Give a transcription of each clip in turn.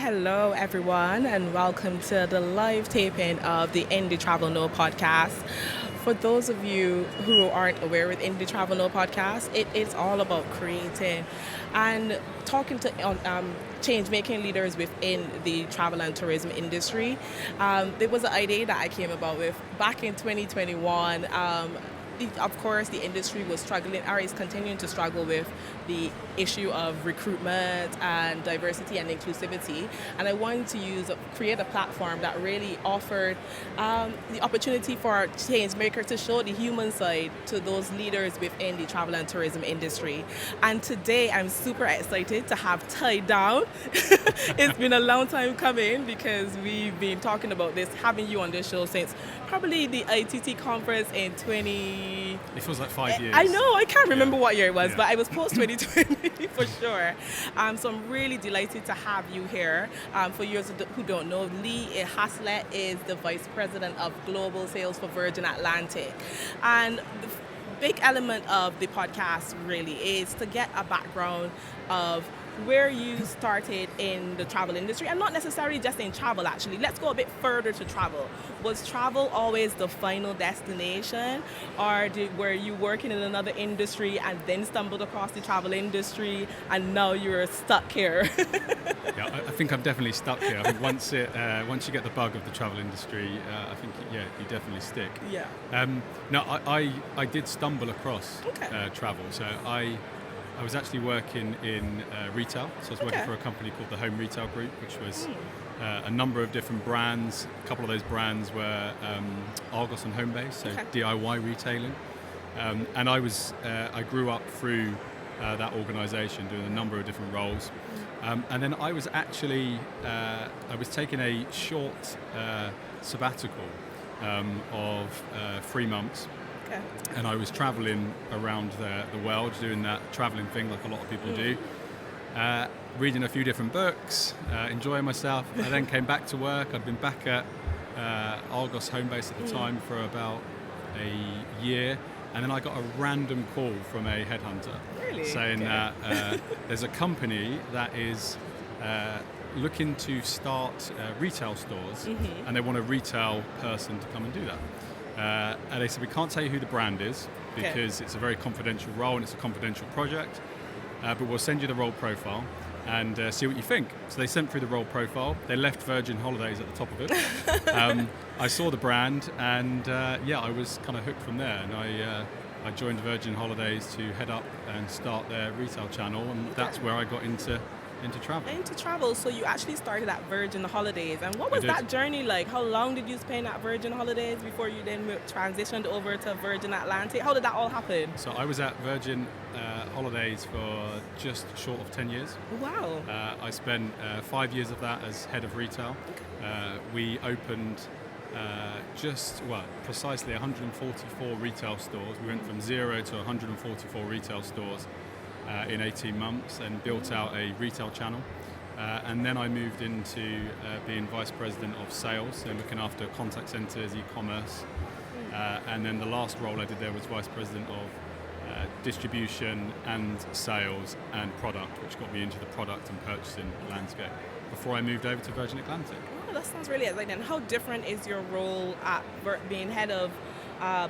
Hello, everyone, and welcome to the live taping of the Indie Travel No podcast. For those of you who aren't aware with Indie Travel No podcast, it is all about creating and talking to change-making leaders within the travel and tourism industry. There was an idea that I came about with back in 2021. Of course, the industry was struggling, or is continuing to struggle with the issue of recruitment and diversity and inclusivity. And I wanted to create a platform that really offered the opportunity for change makers to show the human side to those leaders within the travel and tourism industry. And today, I'm super excited to have Ty down. It's been a long time coming because we've been talking about this, having you on this show since probably the ITT conference in 20... It feels like 5 years. I know, I can't remember what year it was, Yeah. but I was post-2020 for sure. So I'm really delighted to have you here. For those who don't know, Lee Haslett is the Vice President of Global Sales for Virgin Atlantic. And the big element of the podcast really is to get a background of where you started in the travel industry, and not necessarily just in travel actually. Let's go a bit further to travel. Was travel always the final destination, or were you working in another industry and then stumbled across the travel industry and now you're stuck here? Yeah, I think I'm definitely stuck here. I think once you get the bug of the travel industry, I think you definitely stick. Yeah. No, I did stumble across Okay. travel. So I was actually working in retail. So I was working Okay. for a company called the Home Retail Group, which was a number of different brands. A couple of those brands were Argos and Homebase, so Okay. DIY retailing. And I grew up through that organisation, doing a number of different roles. And then I was actually I was taking a short sabbatical of 3 months. Okay. And I was travelling around the world, doing that travelling thing like a lot of people do, reading a few different books, enjoying myself. I then came back to work. I'd been back at Argos Homebase at the time for about a year, and then I got a random call from a headhunter Really? saying Okay. that there's a company that is looking to start retail stores, and they want a retail person to come and do that. And they said, we can't tell you who the brand is because it's a very confidential role and it's a confidential project, but we'll send you the role profile and see what you think. So they sent through the role profile. They left Virgin Holidays at the top of it. I saw the brand and I was kind of hooked from there. And I joined Virgin Holidays to head up and start their retail channel, and that's where I got into travel. Into travel, so you actually started at Virgin Holidays, and what was did. that journey like? How long did you spend at Virgin Holidays before you then transitioned over to Virgin Atlantic? How did that all happen? So I was at Virgin Holidays for just short of 10 years. Wow. I spent 5 years of that as head of retail. We opened precisely 144 retail stores. We went from 0 to 144 retail stores in 18 months and built out a retail channel. And then I moved into being vice president of sales, so looking after contact centres, e-commerce. And then the last role I did there was vice president of distribution and sales and product, which got me into the product and purchasing landscape before I moved over to Virgin Atlantic. Oh, that sounds really exciting. How different is your role at being head of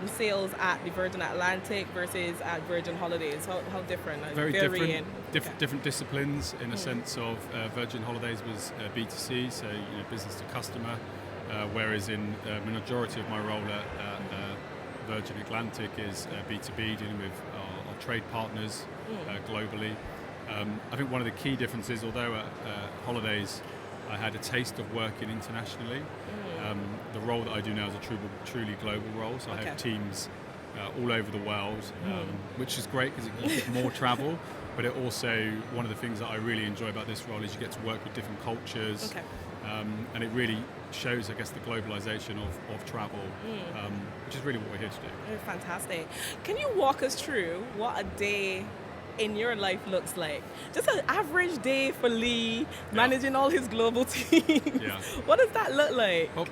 sales at the Virgin Atlantic versus at Virgin Holidays? How different? Very varying? different disciplines in a sense of Virgin Holidays was B2C, so business to customer, whereas in the majority of my role at Virgin Atlantic is B2B, dealing with our trade partners globally. I think one of the key differences, although at Holidays I had a taste of working internationally, the role that I do now is a truly global role, so I have teams all over the world, which is great because you get more travel, but it also, one of the things that I really enjoy about this role is you get to work with different cultures, and it really shows, I guess, the globalization of travel, which is really what we're here to do. Oh, fantastic. Can you walk us through what a day in your life looks like? Just an average day for Lee, managing all his global teams. Yeah. What does that look like? Well,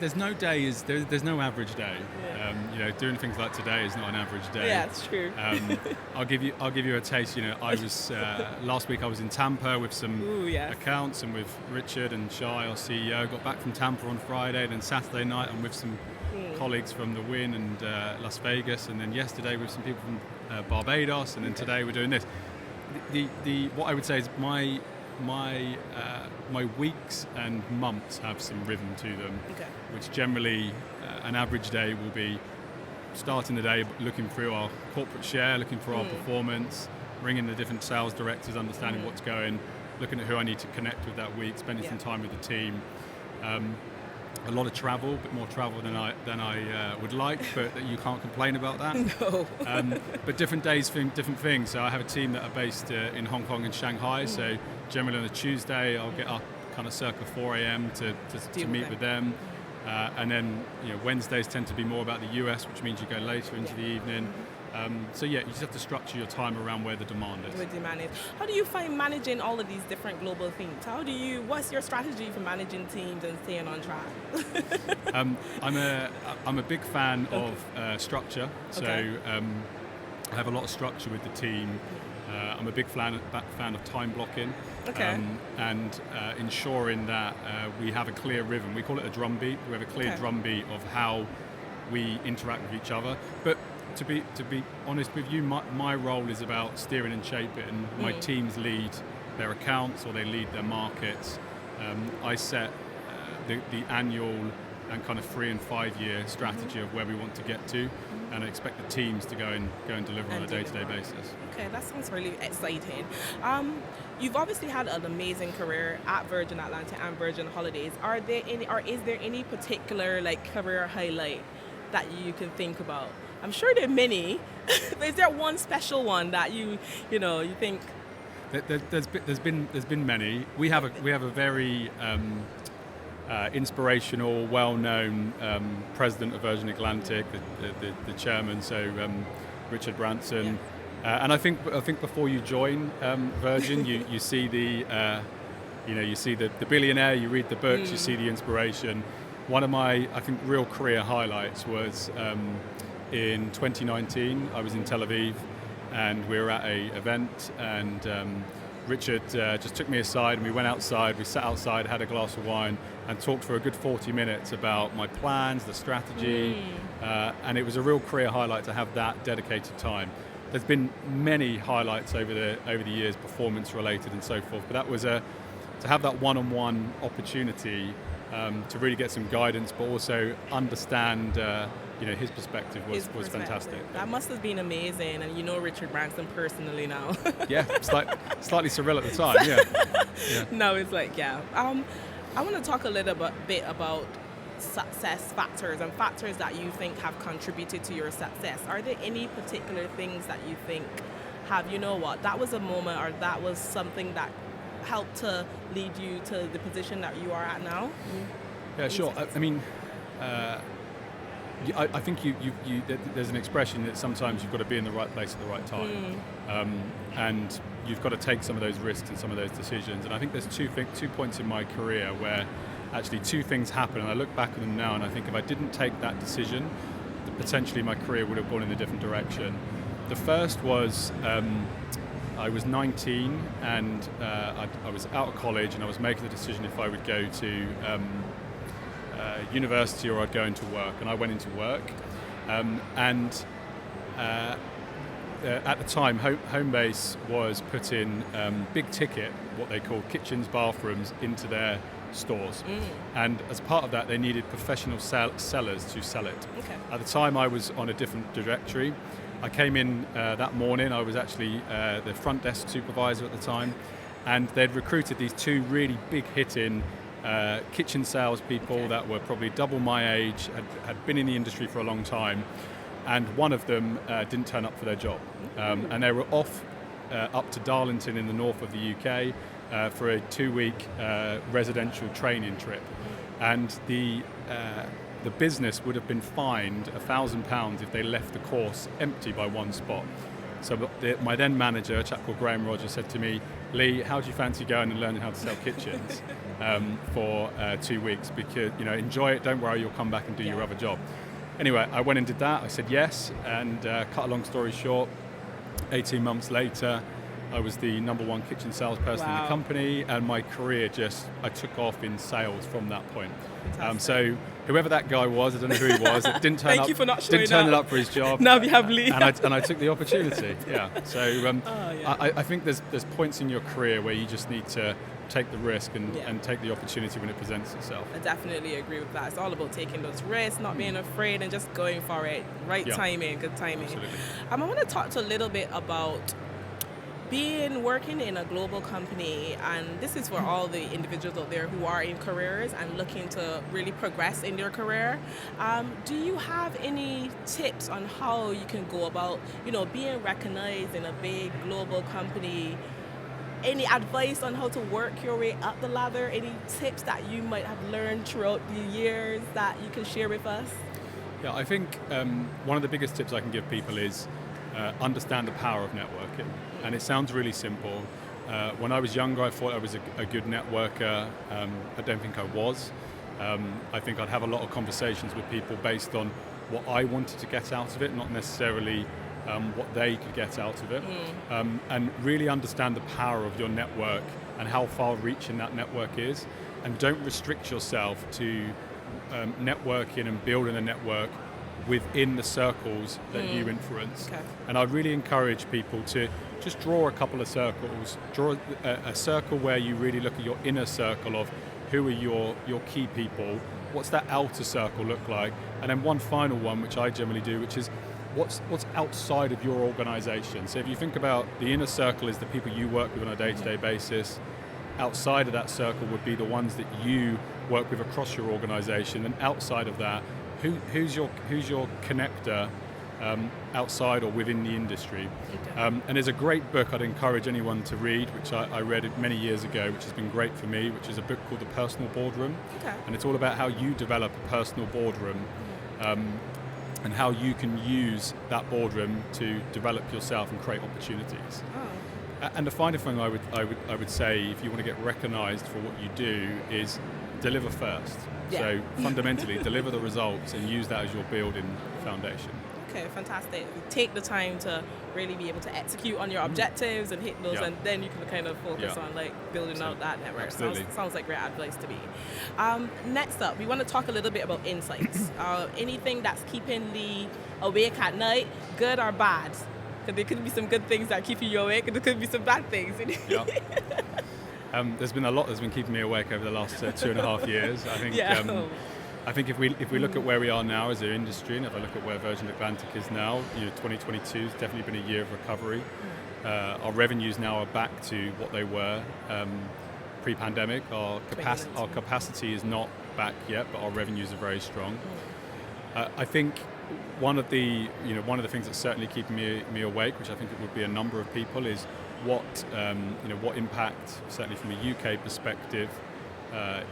there's no day there's no average day. Doing things like today is not an average day. Yeah, it's true. I'll give you a taste. I was last week I was in Tampa with some accounts and with Richard and Shai, our CEO. Got back from Tampa on Friday, then Saturday night I'm with some colleagues from the Wynn and Las Vegas, and then yesterday with some people from Barbados, and then today we're doing this. The what I would say is my weeks and months have some rhythm to them, which generally an average day will be starting the day looking through our corporate share, looking for our performance, ringing the different sales directors, understanding what's going, looking at who I need to connect with that week, spending some time with the team. A lot of travel, a bit more travel than I would like, but you can't complain about that. No. But different days for different things. So I have a team that are based in Hong Kong and Shanghai. So generally on a Tuesday, I'll get up kind of circa 4 a.m. to meet with them. And then Wednesdays tend to be more about the US, which means you go later into the evening. You just have to structure your time around where the demand is. How do you find managing all of these different global themes? What's your strategy for managing teams and staying on track? I'm a big fan of structure. So I have a lot of structure with the team. I'm a big fan of time blocking and ensuring that we have a clear rhythm. We call it a drumbeat. We have a clear drumbeat of how we interact with each other. But to be honest with you, my role is about steering and shaping. My teams lead their accounts or they lead their markets. I set the annual and kind of 3 and 5 year strategy of where we want to get to, and I expect the teams to go and deliver on a day-to-day basis. Okay, that sounds really exciting. You've obviously had an amazing career at Virgin Atlantic and Virgin Holidays. Is there any particular career highlight that you can think about? I'm sure there are many, but is there one special one that you think? There's been many. We have a very inspirational, well-known president of Virgin Atlantic, the chairman, so Richard Branson. And I think before you join Virgin, you see the billionaire, you read the books, you see the inspiration. One of my real career highlights was in 2019. I was in Tel Aviv, and we were at an event, and Richard just took me aside, and we went outside. We sat outside, had a glass of wine, and talked for a good 40 minutes about my plans, the strategy, and it was a real career highlight to have that dedicated time. There's been many highlights over the years, performance related and so forth, but that was to have that one-on-one opportunity to really get some guidance, but also understand his perspective was fantastic. That must have been amazing, and Richard Branson personally now. Yeah, slightly surreal at the time. Yeah. No, it's I want to talk a little bit about success factors and factors that you think have contributed to your success. Are there any particular things that you think that was a moment, or that was something that helped to lead you to the position that you are at now? Yeah, sure. I think there's an expression that sometimes you've got to be in the right place at the right time, and you've got to take some of those risks and some of those decisions. And I think there's two points in my career where actually two things happen, and I look back at them now and I think if I didn't take that decision, potentially my career would have gone in a different direction. The first was I was 19 and I was out of college, and I was making the decision if I would go to university or I'd go into work, and I went into work, and at the time Homebase was putting big ticket, what they call kitchens, bathrooms, into their stores, and as part of that they needed professional sellers to sell it. At the time I was on a different trajectory. I came in that morning, I was actually the front desk supervisor at the time, and they'd recruited these two really big hitting kitchen salespeople that were probably double my age, had been in the industry for a long time, and one of them didn't turn up for their job, and they were off up to Darlington in the north of the UK for a 2-week residential training trip, and the business would have been fined £1,000 if they left the course empty by one spot. So my then manager, a chap called Graham Rogers, said to me, Lee, how do you fancy going and learning how to sell kitchens for 2 weeks? Because, enjoy it, don't worry, you'll come back and do your other job. Anyway, I went and did that. I said yes, and cut a long story short, 18 months later, I was the number one kitchen salesperson in the company, and my career I took off in sales from that point. So whoever that guy was, I don't know who he was, it didn't turn Thank up. You for not didn't turn it up for his job. Now we have Lee, and I took the opportunity. Yeah. So I think there's points in your career where you just need to take the risk and take the opportunity when it presents itself. I definitely agree with that. It's all about taking those risks, not being afraid, and just going for it. Right timing, good timing. Absolutely. I want to talk a little bit about working in a global company, and this is for all the individuals out there who are in careers and looking to really progress in their career. Do you have any tips on how you can go about, being recognized in a big global company? Any advice on how to work your way up the ladder? Any tips that you might have learned throughout the years that you can share with us? Yeah, I think one of the biggest tips I can give people is understand the power of networking. And it sounds really simple. When I was younger, I thought I was a good networker. I don't think I was. I think I'd have a lot of conversations with people based on what I wanted to get out of it, not necessarily what they could get out of it. And really understand the power of your network and how far-reaching that network is. And don't restrict yourself to networking and building a network within the circles that you influence. Okay. And I really encourage people to just draw a couple of circles. Draw a circle where you really look at your inner circle of who are your key people, what's that outer circle look like, and then one final one, which I generally do, which is what's outside of your organization. So if you think about the inner circle is the people you work with on a day-to-day basis, outside of that circle would be the ones that you work with across your organization, and outside of that, who's your connector outside or within the industry. And there's a great book I'd encourage anyone to read, which I read many years ago, which has been great for me, which is a book called The Personal Boardroom. Okay. And it's all about how you develop a personal boardroom and how you can use that boardroom to develop yourself and create opportunities. Oh. And the final thing I would say, if you want to get recognized for what you do, is deliver first. Yeah. So fundamentally, deliver the results and use that as your building foundation. Okay, fantastic. Take the time to really be able to execute on your objectives and hit those, and then you can kind of focus on building out that network. Sounds like great advice to me. Next up, we want to talk a little bit about insights. Anything that's keeping Lee awake at night, good or bad? Because there could be some good things that are keeping you awake, and there could be some bad things. Yeah. There's been a lot that's been keeping me awake over the last 2.5 years. I think. I think if we look at where we are now as an industry, and if I look at where Virgin Atlantic is now, 2022 has definitely been a year of recovery. Our revenues now are back to what they were pre-pandemic. Our capacity is not back yet, but our revenues are very strong. I think one of the things that's certainly keeping me awake, which I think it would be a number of people, is what impact, certainly from a UK perspective,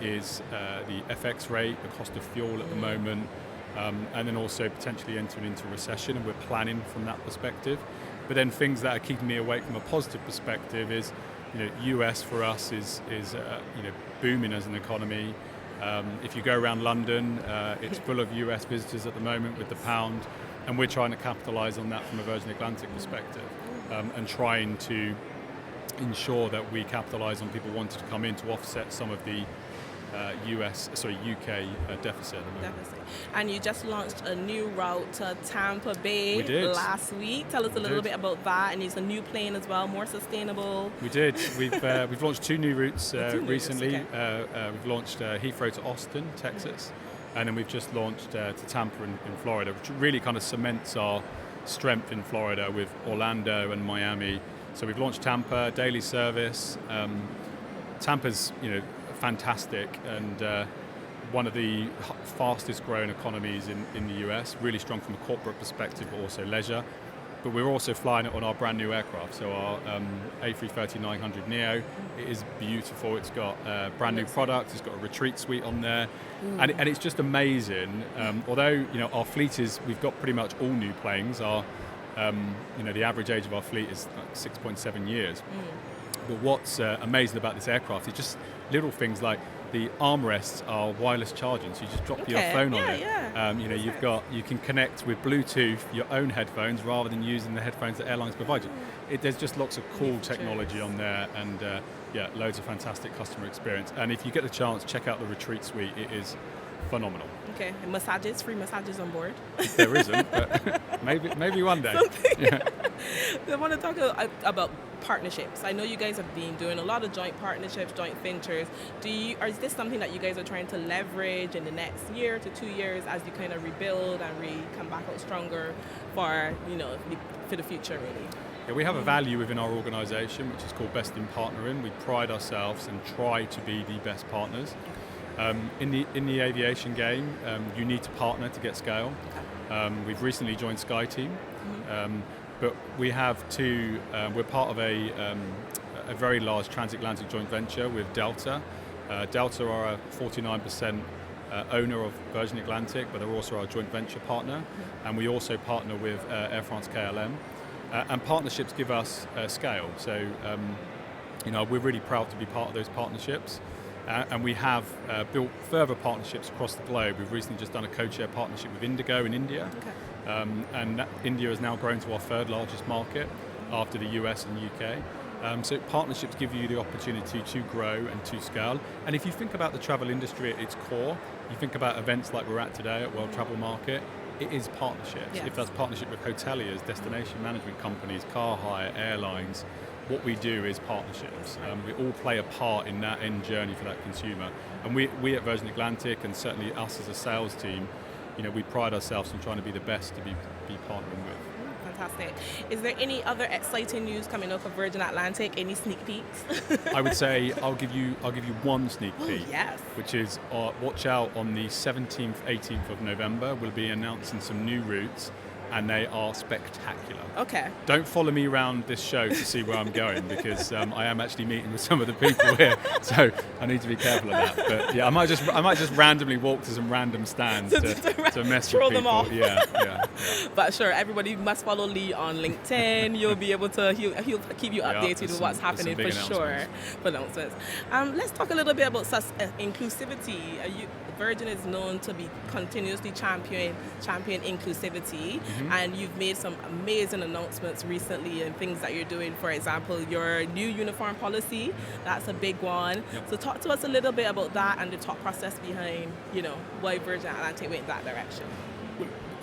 is the FX rate, the cost of fuel at the moment, and then also potentially entering into recession, and we're planning from that perspective. But then things that are keeping me awake from a positive perspective is, US for us is booming as an economy. If you go around London, it's full of US visitors at the moment with the pound, and we're trying to capitalise on that from a Virgin Atlantic perspective, and trying to ensure that we capitalise on people wanting to come in to offset some of the UK deficit at the moment. And you just launched a new route to Tampa Bay last week. Tell us a little bit about that. And it's a new plane as well, more sustainable. We did. We've launched 2 new routes recently. We've launched Heathrow to Austin, Texas, and then we've just launched to Tampa in Florida, which really kind of cements our strength in Florida with Orlando and Miami. So we've launched Tampa, daily service. Tampa's, fantastic, and one of the fastest growing economies in the US, really strong from a corporate perspective, but also leisure. But we're also flying it on our brand new aircraft. So our A330-900neo, it is beautiful. It's got brand new product. It's got a retreat suite on there, and it's just amazing. Although our fleet we've got pretty much all new planes. Our the average age of our fleet is like 6.7 years. But what's amazing about this aircraft is just little things like the armrests are wireless charging, so you just drop your phone on it. You can connect with Bluetooth your own headphones rather than using the headphones that airlines provide you. There's just lots of cool technology on there, and loads of fantastic customer experience. And if you get the chance, check out the retreat suite. It is phenomenal. Okay, and free massages on board? There isn't, but maybe one day. Yeah. I want to talk about partnerships. I know you guys have been doing a lot of joint partnerships, joint ventures. Is this something that you guys are trying to leverage in the next year to 2 years as you kind of rebuild and come back out stronger for the future, really? Yeah, we have a value within our organisation which is called Best in Partnering. We pride ourselves and try to be the best partners. In the aviation game, you need to partner to get scale. We've recently joined SkyTeam, but we have we're part of a very large transatlantic joint venture with Delta. Delta are a 49% owner of Virgin Atlantic, but they're also our joint venture partner, and we also partner with Air France KLM. And partnerships give us scale, so we're really proud to be part of those partnerships. And we have built further partnerships across the globe. We've recently just done a co-chair partnership with Indigo in India. And India has now grown to our third largest market after the US and UK. So partnerships give you the opportunity to grow and to scale. And if you think about the travel industry at its core, you think about events like we're at today at World Travel Market, it is partnerships. Yes. If that's partnership with hoteliers, destination management companies, car hire, airlines, what we do is partnerships. We all play a part in that end journey for that consumer. And we at Virgin Atlantic, and certainly us as a sales team, we pride ourselves in trying to be the best to be partnering with. Fantastic. Is there any other exciting news coming up for Virgin Atlantic? Any sneak peeks? I would say I'll give you one sneak peek. Yes. Which is watch out on the 17th, 18th of November. We'll be announcing some new routes, and they are spectacular. Okay. Don't follow me around this show to see where I'm going, because I am actually meeting with some of the people here, so I need to be careful of that. But yeah, I might just randomly walk to some random stands to mess with people. Them off. Yeah. But sure, everybody must follow Lee on LinkedIn. You'll be able to. He'll keep you updated with what's happening for sure. For announcements. Let's talk a little bit about inclusivity. Virgin is known to be continuously champion inclusivity, and you've made some amazing announcements recently and things that you're doing. For example, your new uniform policy, that's a big one. Yep. So talk to us a little bit about that and the thought process behind, why Virgin Atlantic went that direction.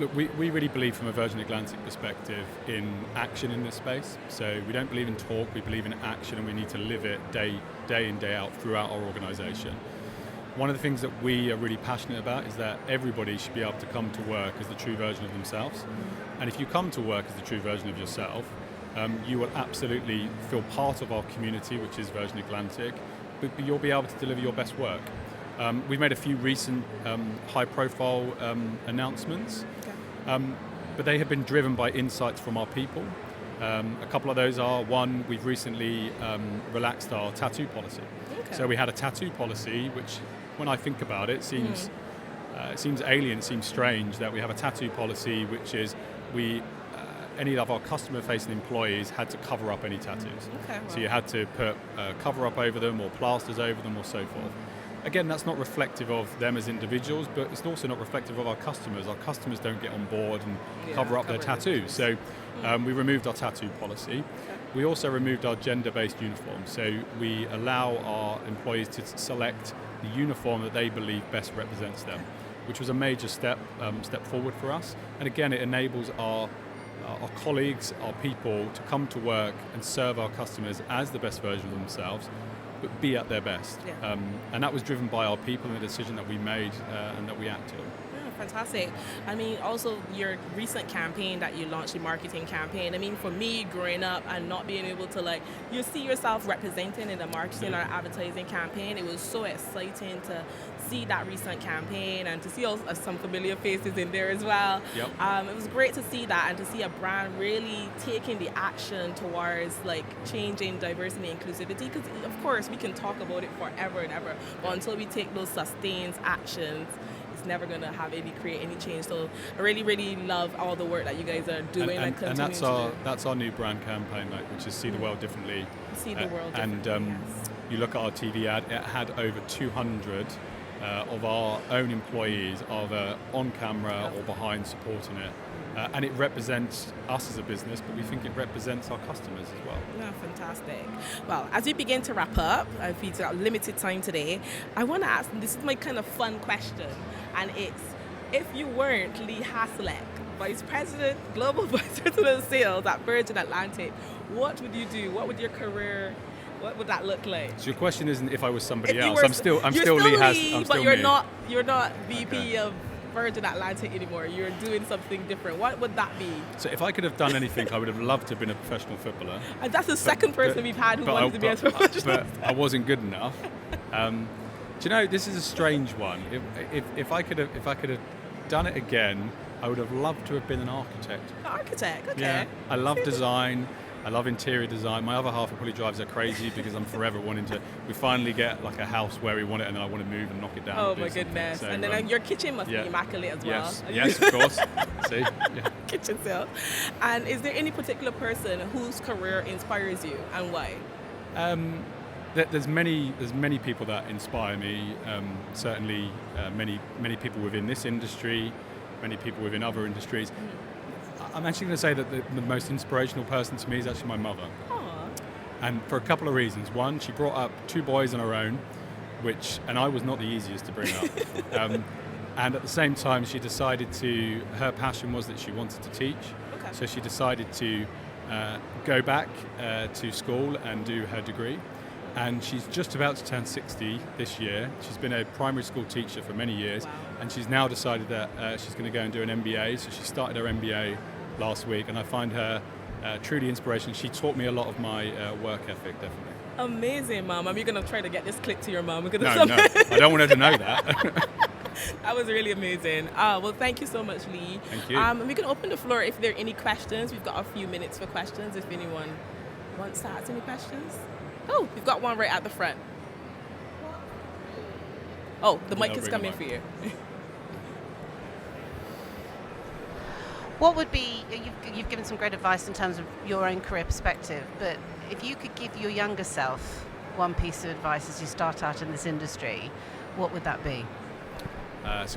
Look, we really believe from a Virgin Atlantic perspective in action in this space. So we don't believe in talk, we believe in action, and we need to live it day in, day out throughout our organisation. One of the things that we are really passionate about is that everybody should be able to come to work as the true version of themselves. And if you come to work as the true version of yourself, you will absolutely feel part of our community, which is Virgin Atlantic, but you'll be able to deliver your best work. We've made a few recent high-profile announcements, but they have been driven by insights from our people. A couple of those are, one, we've recently relaxed our tattoo policy. So we had a tattoo policy, which, when I think about it, seems alien, seems strange that we have a tattoo policy which is any of our customer-facing employees had to cover up any tattoos. So you had to put cover up over them or plasters over them or so forth. Again, that's not reflective of them as individuals, but it's also not reflective of our customers. Our customers don't get on board and cover up their tattoos. So we removed our tattoo policy. We also removed our gender-based uniform, so we allow our employees to select the uniform that they believe best represents them, which was a major step forward for us. And again, it enables our colleagues, our people, to come to work and serve our customers as the best version of themselves, but be at their best. And that was driven by our people and the decision that we made and that we acted on. Fantastic. I mean, also your recent campaign that you launched, the marketing campaign. I mean, for me, growing up and not being able to you see yourself representing in the marketing or advertising campaign, it was so exciting to see that recent campaign and to see also some familiar faces in there as well. It was great to see that and to see a brand really taking the action towards changing diversity and inclusivity, because of course we can talk about it forever and ever, but until we take those sustained actions, it's never going to create any change. So I really, really love all the work that you guys are doing and continuing and to do. that's our new brand campaign, mate, which is See the World Differently. See the world and differently, yes. you look at our TV ad, it had over 200 of our own employees either on camera or behind supporting it. And it represents us as a business, but we think it represents our customers as well. Yeah, fantastic. Well, as we begin to wrap up, we've got limited time today, I want to ask, this is my kind of fun question, and it's, if you weren't Lee Haslett, Vice President, Global Vice President of Sales at Virgin Atlantic, what would you do? What would your career, what would that look like? So your question isn't if I was somebody else. You're I'm still Lee, Lee Haslett, but you're not VP of Virgin Atlantic anymore. You're doing something different. What would that be? So if I could have done anything, I would have loved to have been a professional footballer. And that's the second person we've had who wanted to be a professional. But I wasn't good enough. Do you know, this is a strange one. If I could have done it again, I would have loved to have been an architect. Architect, okay. Yeah, I love design. I love interior design. My other half probably drives her crazy because I'm forever wanting to. We finally get like a house where we want it, and then I want to move and knock it down. Oh my goodness! So, and then your kitchen must be immaculate as well. Yes, of course. See, yeah. Kitchen sale. And is there any particular person whose career inspires you, and why? There's many people that inspire me. Certainly, many people within this industry, many people within other industries. I'm actually going to say that the most inspirational person to me is actually my mother. Aww. And for a couple of reasons. One, she brought up 2 boys on her own, and I was not the easiest to bring up. And at the same time, she decided her passion was that she wanted to teach. Okay. So she decided to go back to school and do her degree. And she's just about to turn 60 this year. She's been a primary school teacher for many years. Wow. And she's now decided that she's going to go and do an MBA. So she started her MBA last week, and I find her truly inspirational. She taught me a lot of my work ethic, definitely. Amazing, Mom. Are you going to try to get this clip to your mom? No, I don't want her to know that. That was really amazing. Well, thank you so much, Lee. Thank you. We can open the floor if there are any questions. We've got a few minutes for questions if anyone wants to ask any questions. Oh, we've got one right at the front. Oh, the mic is coming for you. What would be, you've given some great advice in terms of your own career perspective, but if you could give your younger self one piece of advice as you start out in this industry, what would that be? It's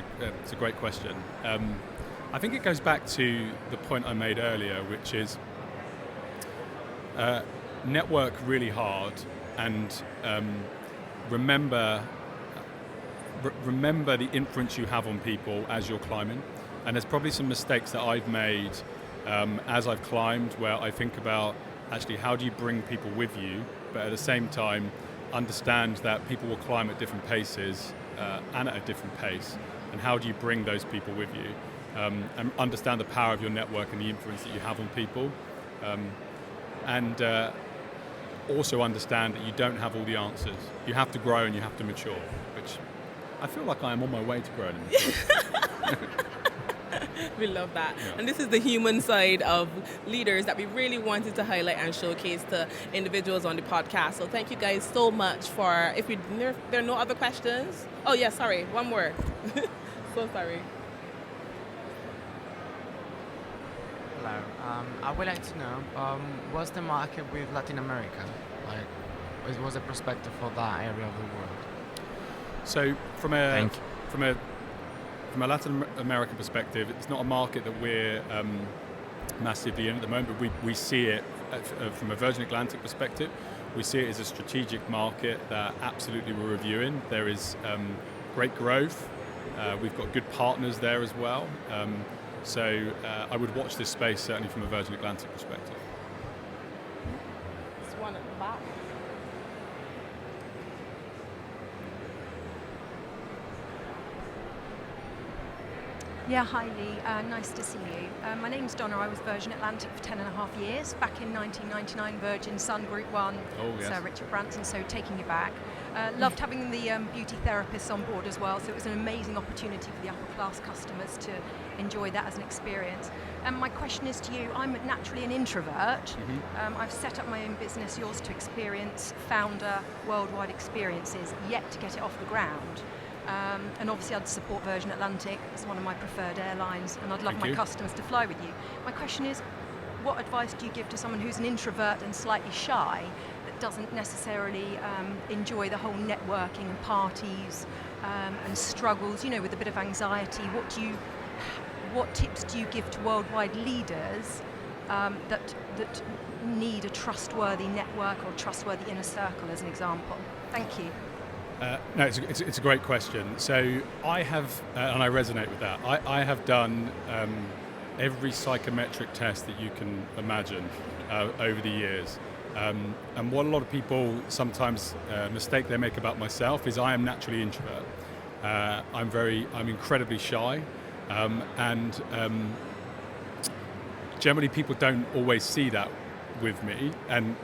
a great question. I think it goes back to the point I made earlier, which is network really hard and remember the influence you have on people as you're climbing. And there's probably some mistakes that I've made as I've climbed where I think about actually how do you bring people with you, but at the same time understand that people will climb at different paces and at a different pace, and how do you bring those people with you, and understand the power of your network and the influence that you have on people, and also understand that you don't have all the answers. You have to grow and you have to mature, which I feel like I am on my way to growing and maturing. We love that. Yeah. And this is the human side of leaders that we really wanted to highlight and showcase to individuals on the podcast. So thank you guys so much for, if there are no other questions. Oh yeah, sorry, one more. So sorry. Hello. I would like to know, what's the market with Latin America? Like, what's the perspective for that area of the world? So from a Latin American perspective, it's not a market that we're massively in at the moment, but we see it from a Virgin Atlantic perspective. We see it as a strategic market that absolutely we're reviewing. There is great growth. We've got good partners there as well. So I would watch this space certainly from a Virgin Atlantic perspective. There's one at the back. Yeah, hi Lee, nice to see you. My name's Donna, I was Virgin Atlantic for 10.5 years. Back in 1999, Virgin Sun Group 1, Sir Richard Branson, so taking you back. Loved having the beauty therapists on board as well, so it was an amazing opportunity for the upper class customers to enjoy that as an experience. And my question is to you, I'm naturally an introvert. Mm-hmm. I've set up my own business, Yours to Experience, founder, worldwide experiences, yet to get it off the ground. And obviously I'd support Virgin Atlantic. It's one of my preferred airlines, and I'd love Thank my you. customers to fly with you. My question is, what advice do you give to someone who's an introvert and slightly shy, that doesn't necessarily enjoy the whole networking and parties and struggles, with a bit of anxiety? What tips do you give to worldwide leaders that need a trustworthy network or trustworthy inner circle, as an example? Thank you. No, it's a great question. So I have, and I resonate with that. I have done every psychometric test that you can imagine over the years. And what a lot of people sometimes mistake they make about myself is I am naturally introvert. I'm incredibly shy, and generally people don't always see that with me. And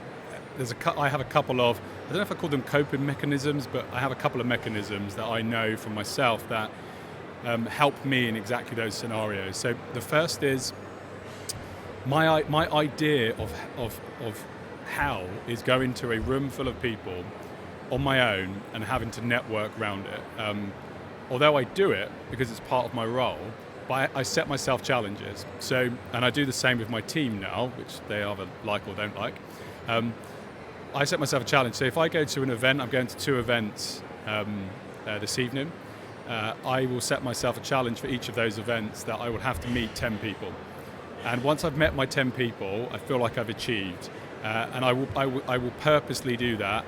I have a couple of, I don't know if I call them coping mechanisms, but I have a couple of mechanisms that I know from myself that help me in exactly those scenarios. So the first is my idea of how is going to a room full of people on my own and having to network around it. Although I do it because it's part of my role, but I set myself challenges. So, and I do the same with my team now, which they either like or don't like. I set myself a challenge. So if I go to an event, I'm going to 2 events this evening, I will set myself a challenge for each of those events that I will have to meet 10 people. And once I've met my 10 people, I feel like I've achieved. And I will purposely do that.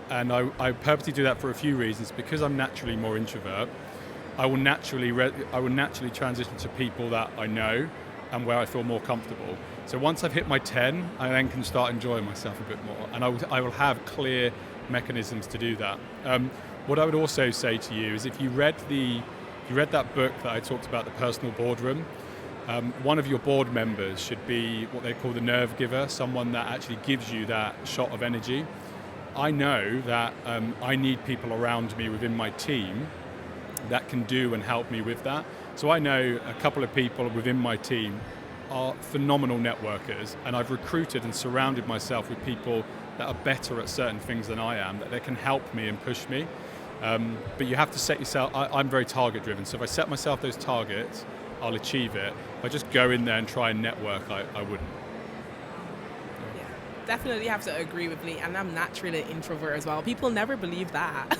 And I purposely do that for a few reasons. Because I'm naturally more introvert, I will naturally transition to people that I know and where I feel more comfortable. So once I've hit my 10, I then can start enjoying myself a bit more, and I will have clear mechanisms to do that. What I would also say to you is, if you read that book that I talked about, The Personal Boardroom, one of your board members should be what they call the nerve giver, someone that actually gives you that shot of energy. I know that I need people around me within my team that can do and help me with that. So I know a couple of people within my team are phenomenal networkers, and I've recruited and surrounded myself with people that are better at certain things than I am, that they can help me and push me. But you have to set yourself, I'm very target driven, so if I set myself those targets, I'll achieve it. If I just go in there and try and network, I wouldn't. Definitely have to agree with Lee, and I'm naturally an introvert as well. People never believe that.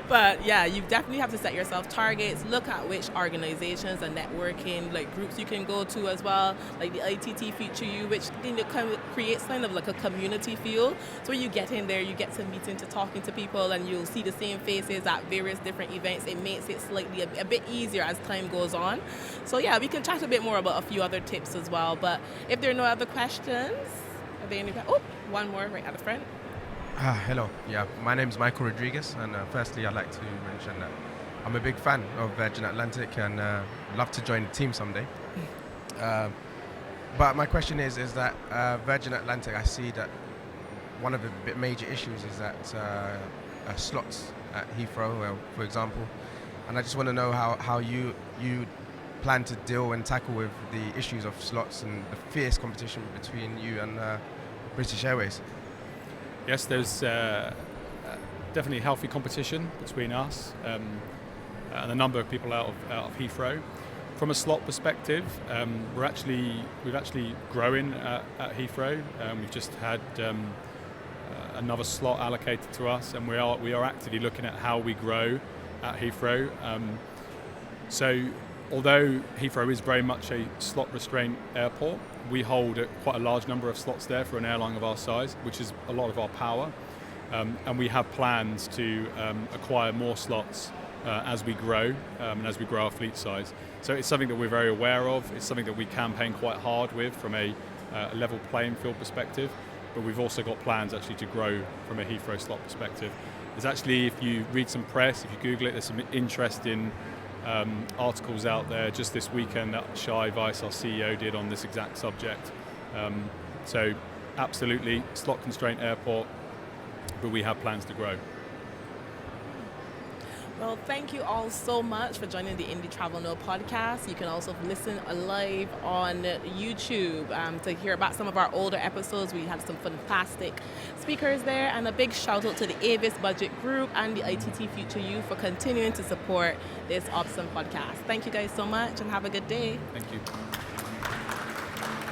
but yeah, you definitely have to set yourself targets, look at which organizations and networking like groups you can go to as well, like the ITT feature you, which kind of creates kind of like a community feel. So when you get in there, you get to meeting, to talking to people, and you'll see the same faces at various different events. It makes it slightly a bit easier as time goes on. So yeah, we can chat a bit more about a few other tips as well. But if there are no other questions, one more right at the front. Hello. Yeah, my name is Michael Rodriguez, and firstly, I'd like to mention that I'm a big fan of Virgin Atlantic and love to join the team someday. But my question is that Virgin Atlantic, I see that one of the major issues is that slots at Heathrow, for example, and I just want to know how you plan to deal and tackle with the issues of slots and the fierce competition between you and British Airways. Yes, there's definitely healthy competition between us and a number of people out of Heathrow. From a slot perspective, we've actually growing at Heathrow. We've just had another slot allocated to us, and we are actively looking at how we grow at Heathrow. So although Heathrow is very much a slot-restrained airport, we hold quite a large number of slots there for an airline of our size, which is a lot of our power. And we have plans to acquire more slots as we grow and as we grow our fleet size. So it's something that we're very aware of. It's something that we campaign quite hard with from a level playing field perspective. But we've also got plans actually to grow from a Heathrow slot perspective. There's actually, if you read some press, if you Google it, there's some interesting articles out there just this weekend that Shai Weiss, our CEO, did on this exact subject. So absolutely, slot constraint airport, but we have plans to grow. Well, thank you all so much for joining the Indie Travel No podcast. You can also listen live on YouTube to hear about some of our older episodes. We had some fantastic speakers there, and a big shout out to the Avis Budget Group and the ITT Future Youth for continuing to support this awesome podcast. Thank you guys so much and have a good day. Thank you.